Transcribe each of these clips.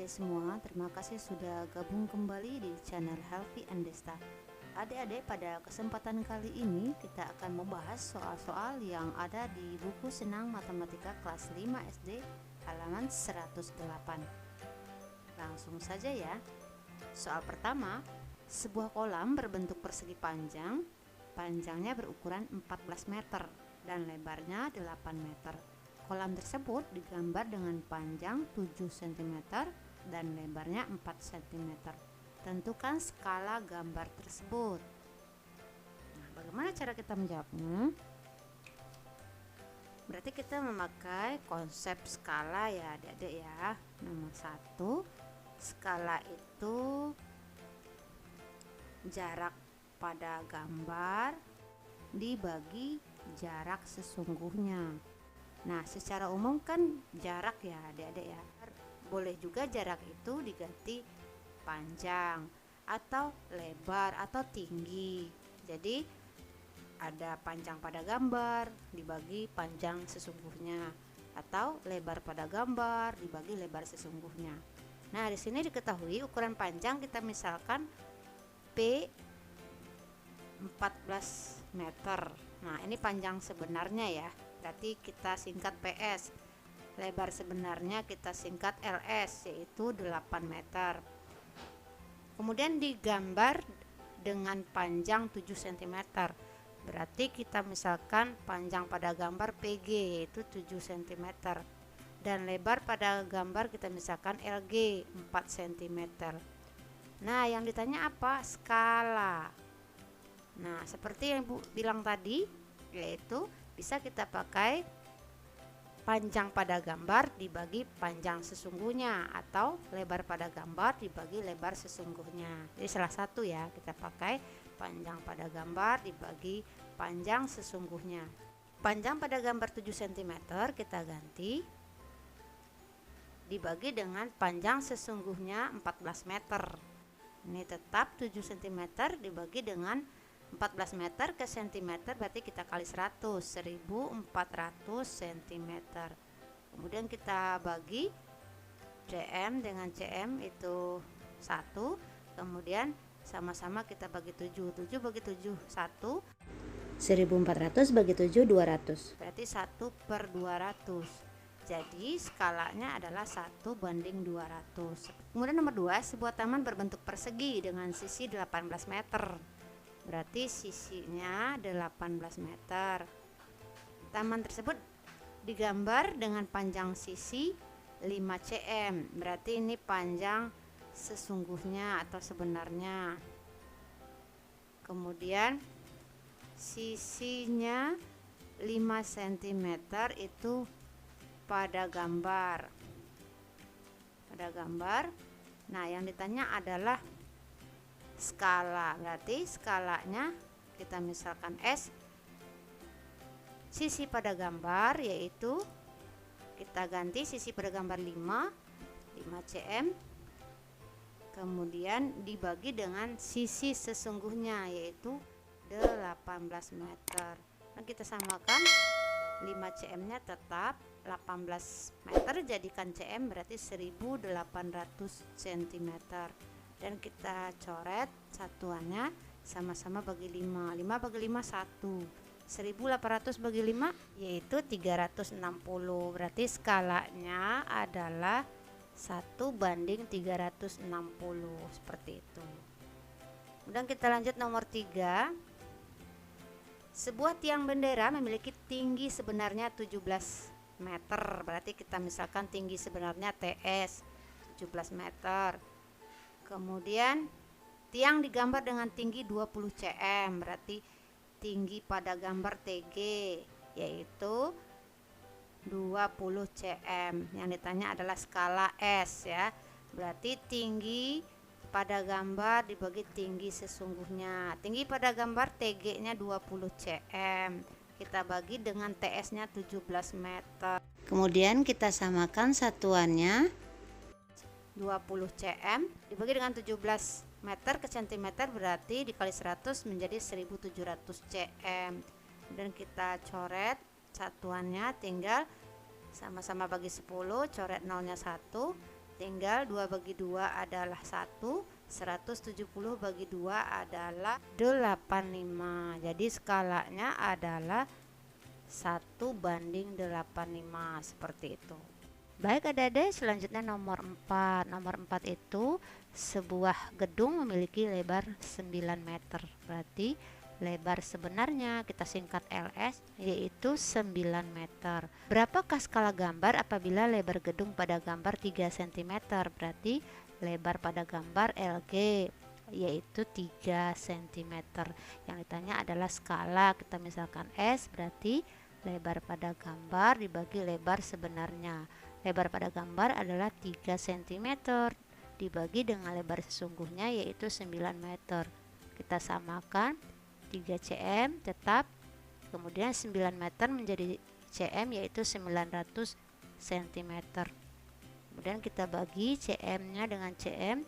adik-adik semua, terima kasih sudah gabung kembali di channel Healthy and Desta. Adik-adik, pada kesempatan kali ini kita akan membahas soal-soal yang ada di buku Senang Matematika kelas 5 SD halaman 108. Langsung saja ya. Soal pertama, sebuah kolam berbentuk persegi panjang, panjangnya berukuran 14 meter dan lebarnya 8 meter. Kolam tersebut digambar dengan panjang 7 cm dan lebarnya 4 cm. Tentukan skala gambar tersebut. Nah, bagaimana cara kita menjawabnya? Berarti kita memakai konsep skala ya adik-adik ya. Nomor 1, skala itu jarak pada gambar dibagi jarak sesungguhnya. Nah, secara umum kan jarak ya adik-adik ya. Boleh juga jarak itu diganti panjang atau lebar atau tinggi. Jadi ada panjang pada gambar dibagi panjang sesungguhnya atau lebar pada gambar dibagi lebar sesungguhnya. Nah, di sini diketahui ukuran panjang kita misalkan P 14 meter. Nah, ini panjang sebenarnya ya. Berarti kita singkat PS. Lebar sebenarnya kita singkat LS, yaitu 8 meter. Kemudian digambar dengan panjang 7 cm. Berarti kita misalkan panjang pada gambar PG yaitu 7 cm. Dan lebar pada gambar kita misalkan LG 4 cm. Nah, yang ditanya apa? Skala. Nah, seperti yang Ibu bilang tadi, yaitu bisa kita pakai panjang pada gambar dibagi panjang sesungguhnya atau lebar pada gambar dibagi lebar sesungguhnya. Jadi salah satu ya, kita pakai panjang pada gambar dibagi panjang sesungguhnya. Panjang pada gambar 7 cm kita ganti dibagi dengan panjang sesungguhnya 14 meter. Ini tetap 7 cm dibagi dengan 14 meter ke cm, berarti kita kali 100, 1400 cm. Kemudian kita bagi cm dengan cm itu 1, kemudian sama-sama kita bagi 7. 7 bagi 7 1, 1400 bagi 7 200, berarti 1/200. Jadi skalanya adalah 1/200. Kemudian nomor 2, sebuah taman berbentuk persegi dengan sisi 18 meter. Berarti sisinya 18 meter. Taman tersebut digambar dengan panjang sisi 5 cm. Berarti ini panjang sesungguhnya atau sebenarnya. Kemudian sisinya 5 cm itu pada gambar. Pada gambar. Nah, yang ditanya adalah skala. Berarti skalanya kita misalkan S. Sisi pada gambar yaitu kita ganti sisi pada gambar 5 cm. Kemudian dibagi dengan sisi sesungguhnya yaitu 18 meter. Nah, kita samakan 5 cm nya tetap 18 meter jadikan cm berarti 1800 cm. Dan kita coret satuannya sama-sama bagi 5. 5 bagi 5 1. 1800 bagi 5 yaitu 360. Berarti skalanya adalah 1/360 seperti itu. Kemudian kita lanjut nomor 3. Sebuah tiang bendera memiliki tinggi sebenarnya 17 meter. Berarti kita misalkan tinggi sebenarnya TS 17 meter. Kemudian tiang digambar dengan tinggi 20 cm, berarti tinggi pada gambar TG yaitu 20 cm. Yang ditanya adalah skala S ya. Berarti tinggi pada gambar dibagi tinggi sesungguhnya. Tinggi pada gambar TG-nya 20 cm. Kita bagi dengan TS-nya 17 meter. Kemudian kita samakan satuannya 20 cm dibagi dengan 17 meter ke cm berarti dikali 100 menjadi 1700 cm. Dan kita coret satuannya, tinggal sama-sama bagi 10, coret nolnya 1, tinggal 2 bagi 2 adalah 1, 170 bagi 2 adalah 85. Jadi skalanya adalah 1:85 seperti itu. Baik adik-adik, selanjutnya nomor 4. Nomor 4 itu sebuah gedung memiliki lebar 9 meter. Berarti lebar sebenarnya kita singkat LS yaitu 9 meter. Berapakah skala gambar apabila lebar gedung pada gambar 3 cm? Berarti lebar pada gambar LG yaitu 3 cm. Yang ditanya adalah skala. Kita misalkan S berarti lebar pada gambar dibagi lebar sebenarnya. Lebar pada gambar adalah 3 cm dibagi dengan lebar sesungguhnya yaitu 9 meter. Kita samakan 3 cm tetap, kemudian 9 meter menjadi cm yaitu 900 cm. Kemudian kita bagi cm nya dengan cm,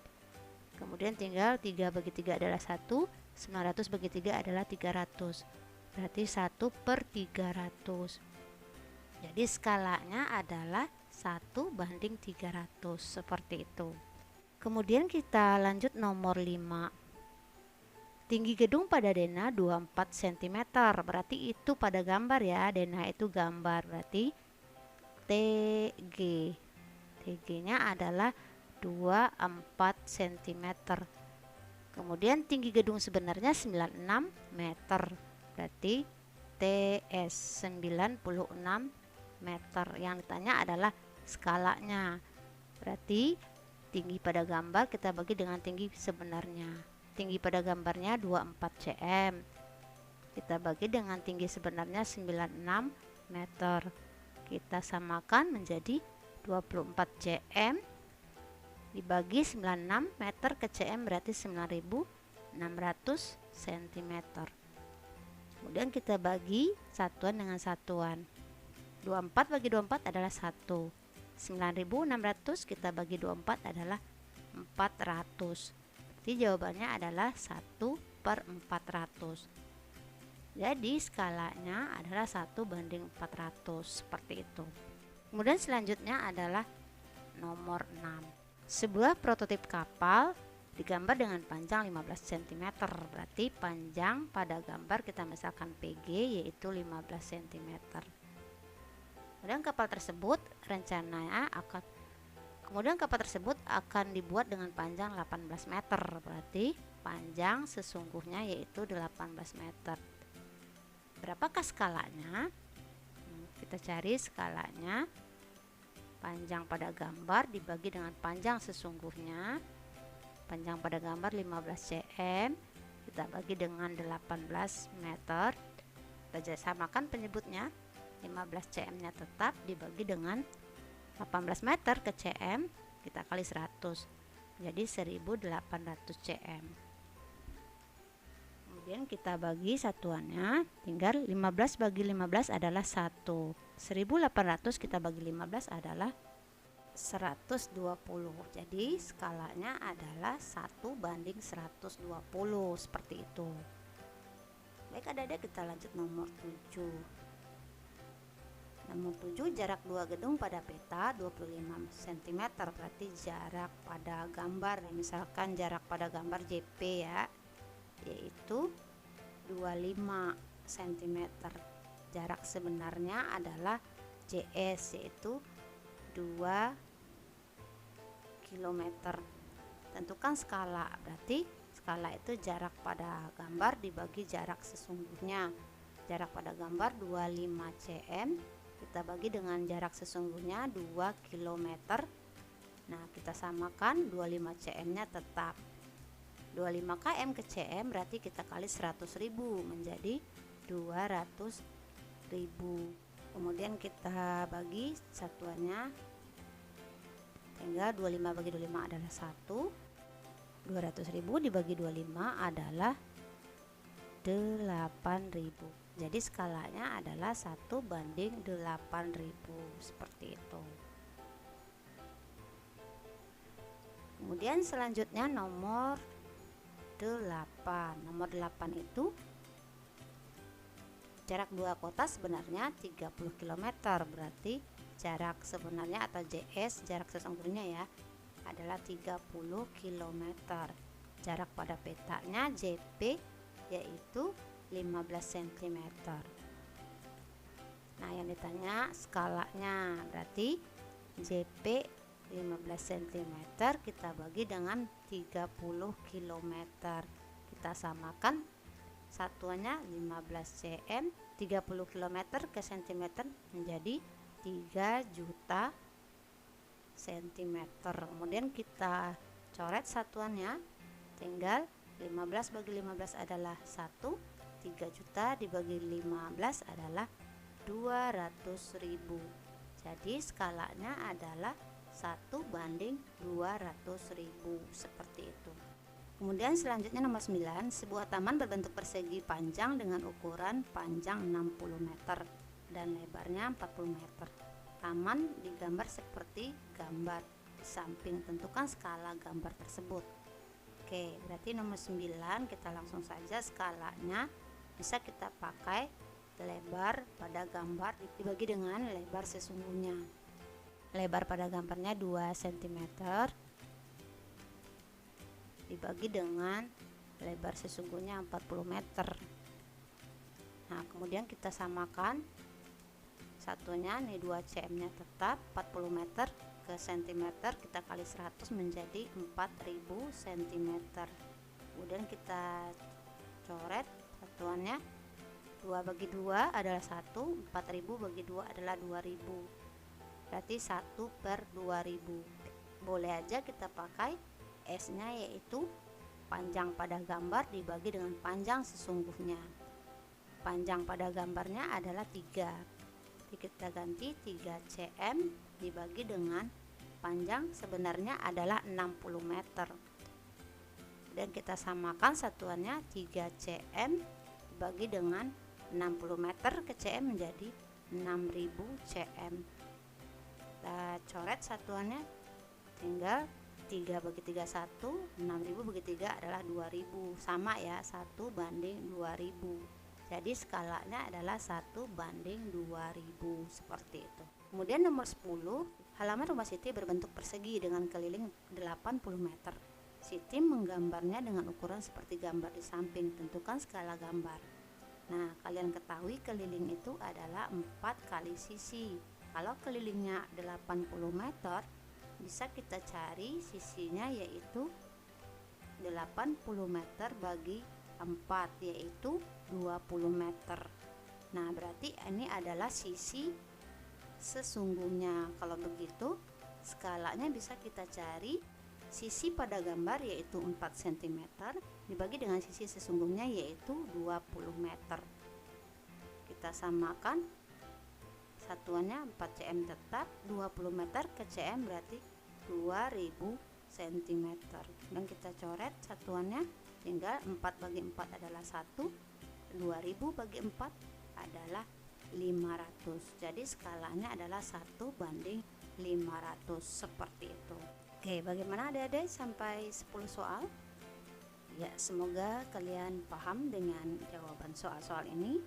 kemudian tinggal 3 bagi 3 adalah 1, 900 bagi 3 adalah 300, berarti 1/300. Jadi skalanya adalah 1:300 seperti itu. Kemudian kita lanjut nomor 5. Tinggi gedung pada denah 24 cm, berarti itu pada gambar ya, denah itu gambar, berarti TG. TG nya adalah 24 cm. Kemudian tinggi gedung sebenarnya 96 meter, berarti TS 96 meter. Yang ditanya adalah skalanya, berarti tinggi pada gambar kita bagi dengan tinggi sebenarnya. Tinggi pada gambarnya 24 cm, kita bagi dengan tinggi sebenarnya 96 meter. Kita samakan menjadi 24 cm dibagi 96 meter ke cm berarti 9600 cm. Kemudian kita bagi satuan dengan satuan. 24 bagi 24 adalah 1. 9600 kita bagi 24 adalah 400. Jadi jawabannya adalah 1/400. Jadi skalanya adalah 1:400 seperti itu. Kemudian selanjutnya adalah nomor 6. Sebuah prototip kapal digambar dengan panjang 15 cm. Berarti panjang pada gambar kita misalkan PG yaitu 15 cm. Kemudian kapal tersebut akan dibuat dengan panjang 18 meter. Berarti panjang sesungguhnya yaitu 18 meter. Berapakah skalanya? Kita cari skalanya. Panjang pada gambar dibagi dengan panjang sesungguhnya. Panjang pada gambar 15 cm kita bagi dengan 18 meter. Kita samakan penyebutnya. 15 cm nya tetap dibagi dengan 18 meter ke cm, kita kali 100, jadi 1800 cm. Kemudian kita bagi satuannya, tinggal 15 bagi 15 adalah 1. 1800 kita bagi 15 adalah 120. Jadi skalanya adalah 1:120 seperti itu. Baik adik-adik, kita lanjut nomor 7. Nomor 7, jarak dua gedung pada peta 25 cm, berarti jarak pada gambar. Misalkan jarak pada gambar JP ya, yaitu 25 cm. Jarak sebenarnya adalah JS yaitu 2 km. Tentukan skala, berarti skala itu jarak pada gambar dibagi jarak sesungguhnya. Jarak pada gambar 25 cm kita bagi dengan jarak sesungguhnya 2 km. Nah, kita samakan 25 cm nya tetap 25 km ke cm, berarti kita kali 100.000 menjadi 200.000. Kemudian kita bagi satuannya, tinggal 25 bagi 25 adalah 1. 200.000 dibagi 25 adalah 8.000. Jadi skalanya adalah 1:8.000 seperti itu. Kemudian selanjutnya nomor 8. Nomor 8 itu jarak dua kota sebenarnya 30 km. Berarti jarak sebenarnya atau JS, jarak sesungguhnya ya, adalah 30 km. Jarak pada petanya JP yaitu 15 cm. Nah, yang ditanya skalanya, berarti JP 15 cm kita bagi dengan 30 km. Kita samakan satuannya 15 cm, 30 km ke cm menjadi 3 juta cm. Kemudian kita coret satuannya, tinggal 15 bagi 15 adalah 1, 3 juta dibagi 15 adalah 200.000. Jadi skalanya adalah 1:200.000 seperti itu. Kemudian selanjutnya nomor 9, sebuah taman berbentuk persegi panjang dengan ukuran panjang 60 meter dan lebarnya 40 meter. Taman digambar seperti gambar di samping, tentukan skala gambar tersebut. Oke, berarti nomor 9 kita langsung saja skalanya bisa kita pakai lebar pada gambar dibagi dengan lebar sesungguhnya. Lebar pada gambarnya 2 cm dibagi dengan lebar sesungguhnya 40 meter. Nah, kemudian kita samakan satunya, nih 2 cm nya tetap 40 meter ke cm, kita kali 100 menjadi 4000 cm. Kemudian kita coret satuannya, 2 bagi 2 adalah 1, 4000 bagi 2 adalah 2000, berarti 1/2000. Boleh aja kita pakai S nya, yaitu panjang pada gambar dibagi dengan panjang sesungguhnya. Panjang pada gambarnya adalah 3, jadi kita ganti 3 cm dibagi dengan panjang sebenarnya adalah 60 meter, dan kita samakan satuannya 3 cm dibagi dengan 60 meter ke cm menjadi 6000 cm. Kita coret satuannya, tinggal 3 bagi 3 1, 6000 bagi 3 adalah 2000, sama ya, 1:2000. Jadi skalanya adalah 1:2000 seperti itu. Kemudian nomor 10, halaman rumah Siti berbentuk persegi dengan keliling 80 meter. Siti menggambarnya dengan ukuran seperti gambar di samping, tentukan skala gambar. Nah, kalian ketahui keliling itu adalah 4 kali sisi. Kalau kelilingnya 80 meter, bisa kita cari sisinya, yaitu 80 meter bagi 4, yaitu 20 meter. Nah, berarti ini adalah sisi sesungguhnya. Kalau begitu, skalanya bisa kita cari sisi pada gambar, yaitu 4 cm dibagi dengan sisi sesungguhnya, yaitu 20 meter. Kita samakan satuannya, 4 cm tetap, 20 meter ke cm berarti 2000 cm. Dan kita coret satuannya, tinggal 4 bagi 4 adalah 1, 2000 bagi 4 adalah 500. Jadi skalanya adalah 1:500 seperti itu. Oke, bagaimana adik-adik sampai 10 soal? Ya, semoga kalian paham dengan jawaban soal-soal ini,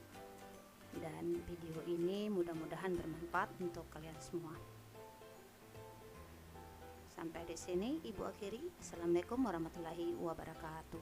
dan video ini mudah-mudahan bermanfaat untuk kalian semua. Sampai di sini Ibu akhiri. Assalamualaikum warahmatullahi wabarakatuh.